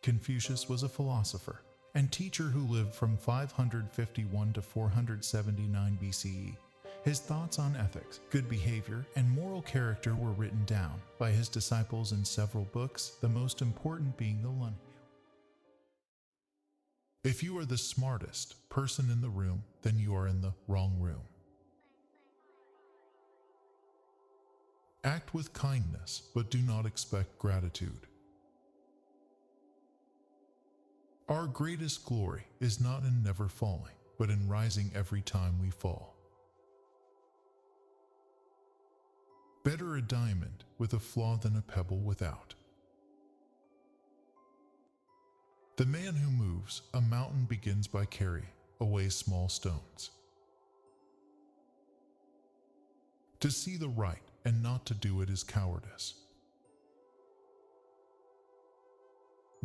Confucius was a philosopher and teacher who lived from 551 to 479 BCE. His thoughts on ethics, good behavior, and moral character were written down by his disciples in several books, the most important being the Plunge. If you are the smartest person in the room, then you are in the wrong room. Act with kindness, but do not expect gratitude. Our greatest glory is not in never falling, but in rising every time we fall. Better a diamond with a flaw than a pebble without. The man who moves a mountain begins by carrying away small stones. To see the right and not to do it is cowardice.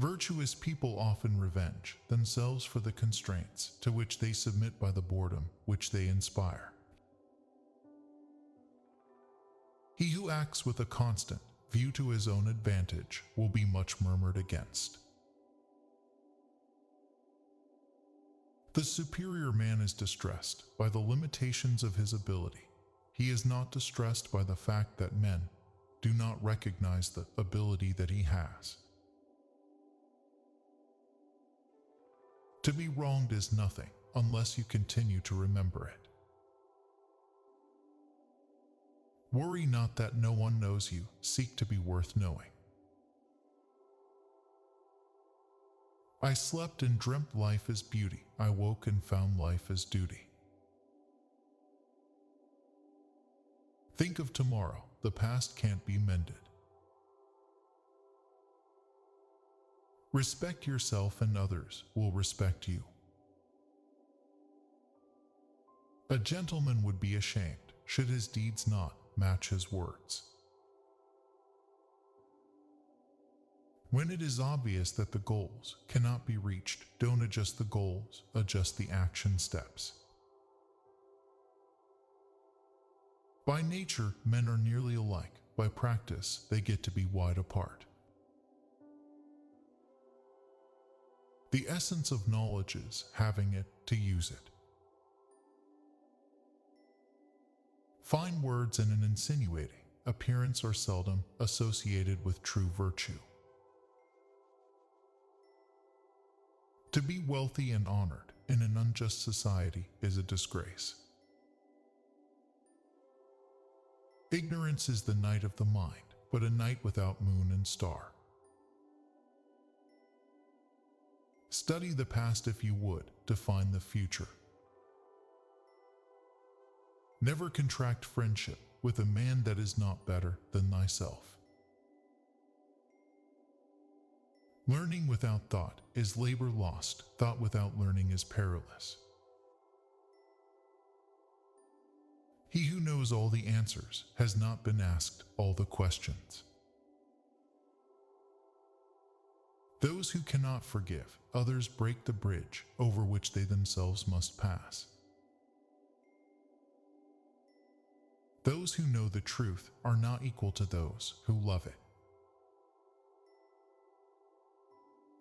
Virtuous people often revenge themselves for the constraints to which they submit by the boredom which they inspire. He who acts with a constant view to his own advantage will be much murmured against. The superior man is distressed by the limitations of his ability. He is not distressed by the fact that men do not recognize the ability that he has. To be wronged is nothing unless you continue to remember it. Worry not that no one knows you, seek to be worth knowing. I slept and dreamt life is beauty, I woke and found life is duty. Think of tomorrow, the past can't be mended. Respect yourself and others will respect you. A gentleman would be ashamed should his deeds not match his words. When it is obvious that the goals cannot be reached, don't adjust the goals, adjust the action steps. By nature, men are nearly alike. By practice, they get to be wide apart. The essence of knowledge is having it to use it. Fine words and an insinuating appearance are seldom associated with true virtue. To be wealthy and honored in an unjust society is a disgrace. Ignorance is the night of the mind, but a night without moon and star. Study the past if you would, to find the future. Never contract friendship with a man that is not better than thyself. Learning without thought is labor lost, thought without learning is perilous. He who knows all the answers has not been asked all the questions. Those who cannot forgive others break the bridge over which they themselves must pass. Those who know the truth are not equal to those who love it.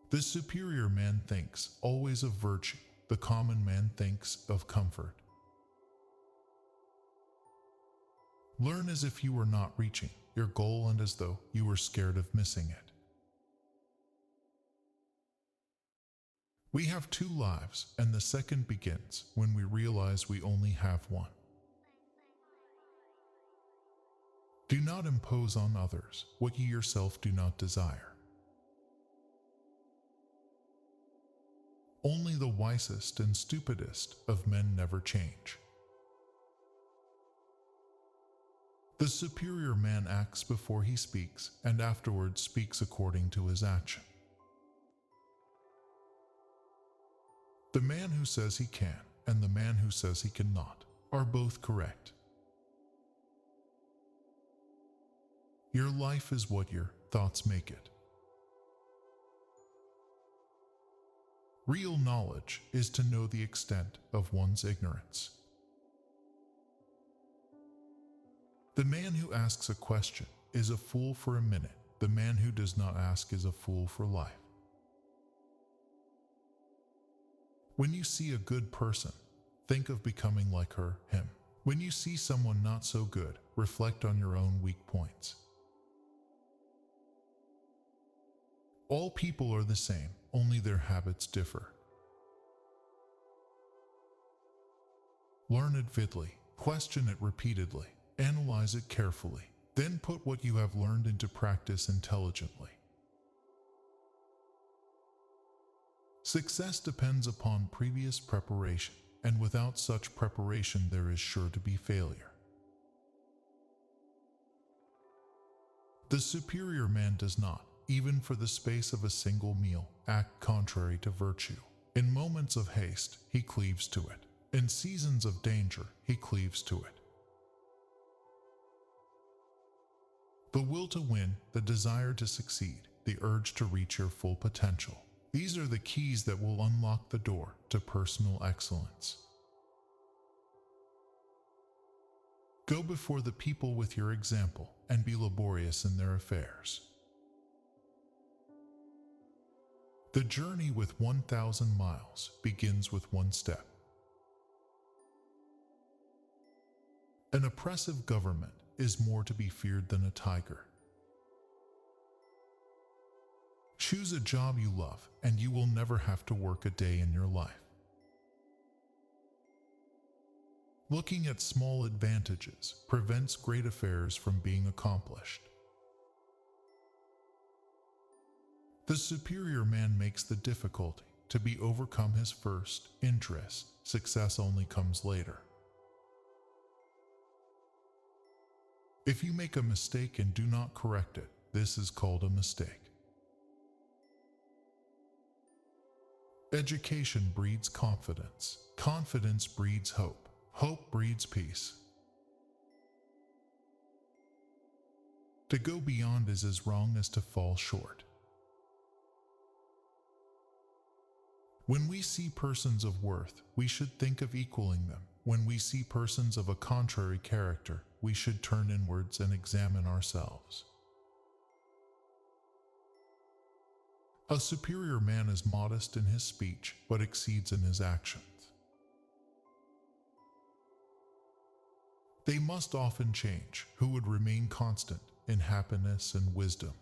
The superior man thinks always of virtue, the common man thinks of comfort. Learn as if you were not reaching your goal and as though you were scared of missing it. We have two lives, and the second begins when we realize we only have one. Do not impose on others what you yourself do not desire. Only the wisest and stupidest of men never change. The superior man acts before he speaks, and afterwards speaks according to his action. The man who says he can and the man who says he cannot are both correct. Your life is what your thoughts make it. Real knowledge is to know the extent of one's ignorance. The man who asks a question is a fool for a minute. The man who does not ask is a fool for life. When you see a good person, think of becoming like her, him. When you see someone not so good, reflect on your own weak points. All people are the same, only their habits differ. Learn it vividly, question it repeatedly, analyze it carefully, then put what you have learned into practice intelligently. Success depends upon previous preparation, and without such preparation there is sure to be failure. The superior man does not, even for the space of a single meal, act contrary to virtue. In moments of haste, he cleaves to it. In seasons of danger, he cleaves to it. The will to win, the desire to succeed, the urge to reach your full potential. These are the keys that will unlock the door to personal excellence. Go before the people with your example and be laborious in their affairs. The journey with 1,000 miles begins with one step. An oppressive government is more to be feared than a tiger. Choose a job you love, and you will never have to work a day in your life. Looking at small advantages prevents great affairs from being accomplished. The superior man makes the difficulty to be overcome his first interest. Success only comes later. If you make a mistake and do not correct it, this is called a mistake. Education breeds confidence. Confidence breeds hope. Hope breeds peace. To go beyond is as wrong as to fall short. When we see persons of worth, we should think of equaling them. When we see persons of a contrary character, we should turn inwards and examine ourselves. A superior man is modest in his speech, but exceeds in his actions. They must often change, who would remain constant in happiness and wisdom.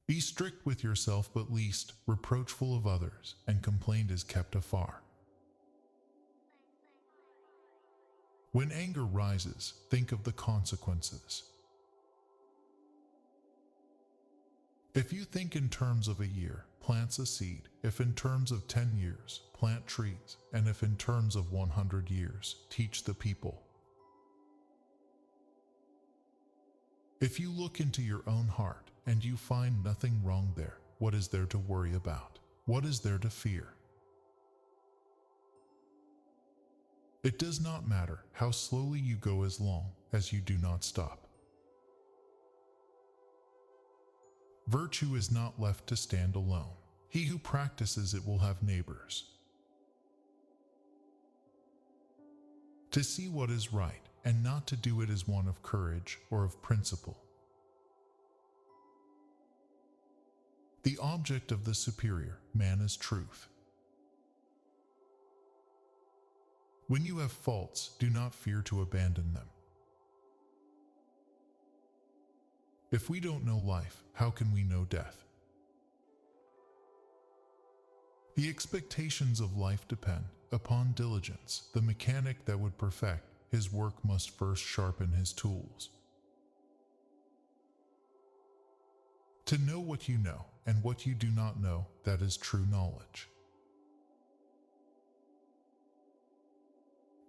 Be strict with yourself, but least reproachful of others, and complaint is kept afar. When anger rises, think of the consequences. If you think in terms of a year, plant a seed. If in terms of 10 years, plant trees. And if in terms of 100 years, teach the people. If you look into your own heart and you find nothing wrong there, what is there to worry about? What is there to fear? It does not matter how slowly you go as long as you do not stop. Virtue is not left to stand alone. He who practices it will have neighbors. To see what is right and not to do it is one of courage or of principle. The object of the superior man is truth. When you have faults, do not fear to abandon them. If we don't know life, how can we know death? The expectations of life depend upon diligence. The mechanic that would perfect his work must first sharpen his tools. To know what you know and what you do not know, that is true knowledge.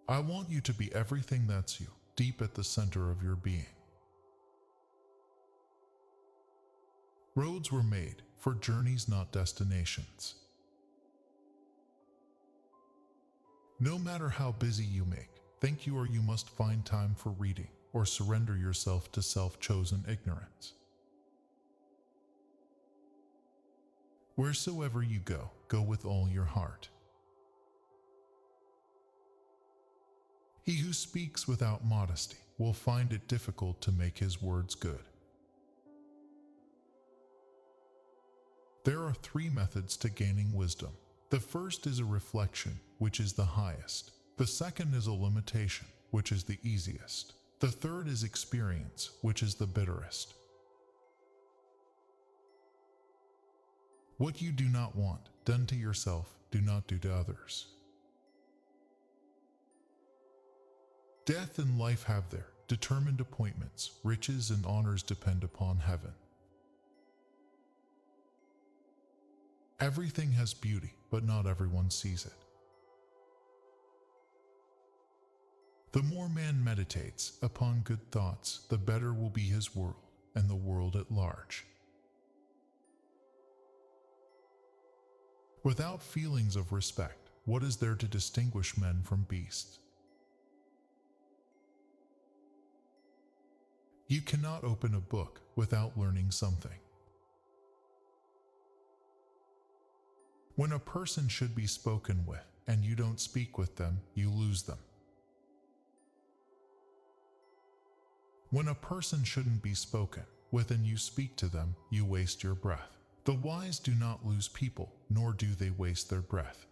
I want you to be everything that's you, deep at the center of your being. Roads were made for journeys, not destinations. No matter how busy you make, think you or you must find time for reading or surrender yourself to self-chosen ignorance. Wheresoever you go, go with all your heart. He who speaks without modesty will find it difficult to make his words good. There are three methods to gaining wisdom. The first is a reflection, which is the highest. The second is a limitation, which is the easiest. The third is experience, which is the bitterest. What you do not want done to yourself, do not do to others. Death and life have their determined appointments. Riches and honors depend upon heaven. Everything has beauty, but not everyone sees it. The more man meditates upon good thoughts, the better will be his world and the world at large. Without feelings of respect, what is there to distinguish men from beasts? You cannot open a book without learning something. When a person should be spoken with and you don't speak with them, you lose them. When a person shouldn't be spoken with and you speak to them, you waste your breath. The wise do not lose people, nor do they waste their breath.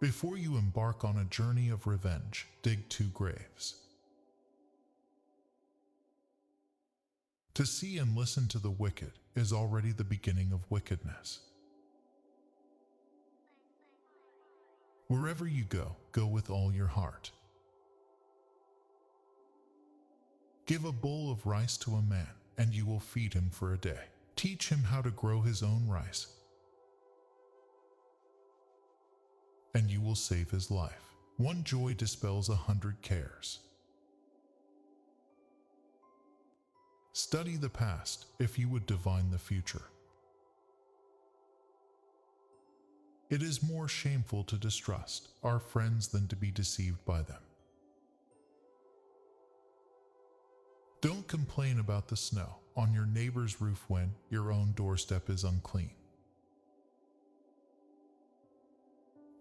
Before you embark on a journey of revenge, dig 2 graves. To see and listen to the wicked is already the beginning of wickedness. Wherever you go, go with all your heart. Give a bowl of rice to a man, and you will feed him for a day. Teach him how to grow his own rice, and you will save his life. One joy dispels 100 cares. Study the past if you would divine the future. It is more shameful to distrust our friends than to be deceived by them. Don't complain about the snow on your neighbor's roof when your own doorstep is unclean.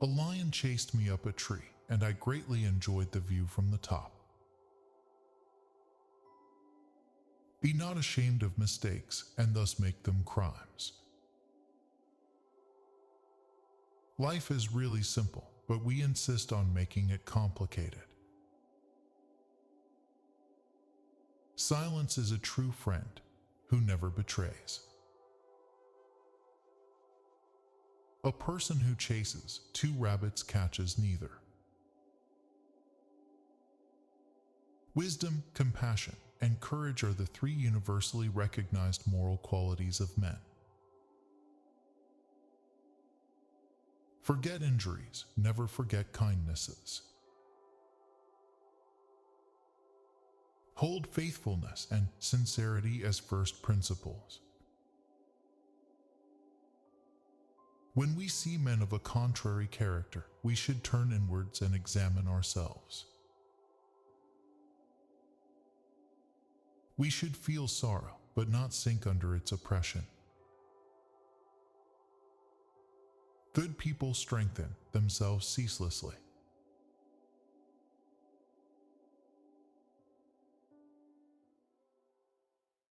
A lion chased me up a tree, and I greatly enjoyed the view from the top. Be not ashamed of mistakes, and thus make them crimes. Life is really simple, but we insist on making it complicated. Silence is a true friend who never betrays. A person who chases 2 rabbits catches neither. Wisdom, compassion, and courage are the 3 universally recognized moral qualities of men. Forget injuries, never forget kindnesses. Hold faithfulness and sincerity as first principles. When we see men of a contrary character, we should turn inwards and examine ourselves. We should feel sorrow, but not sink under its oppression. Good people strengthen themselves ceaselessly,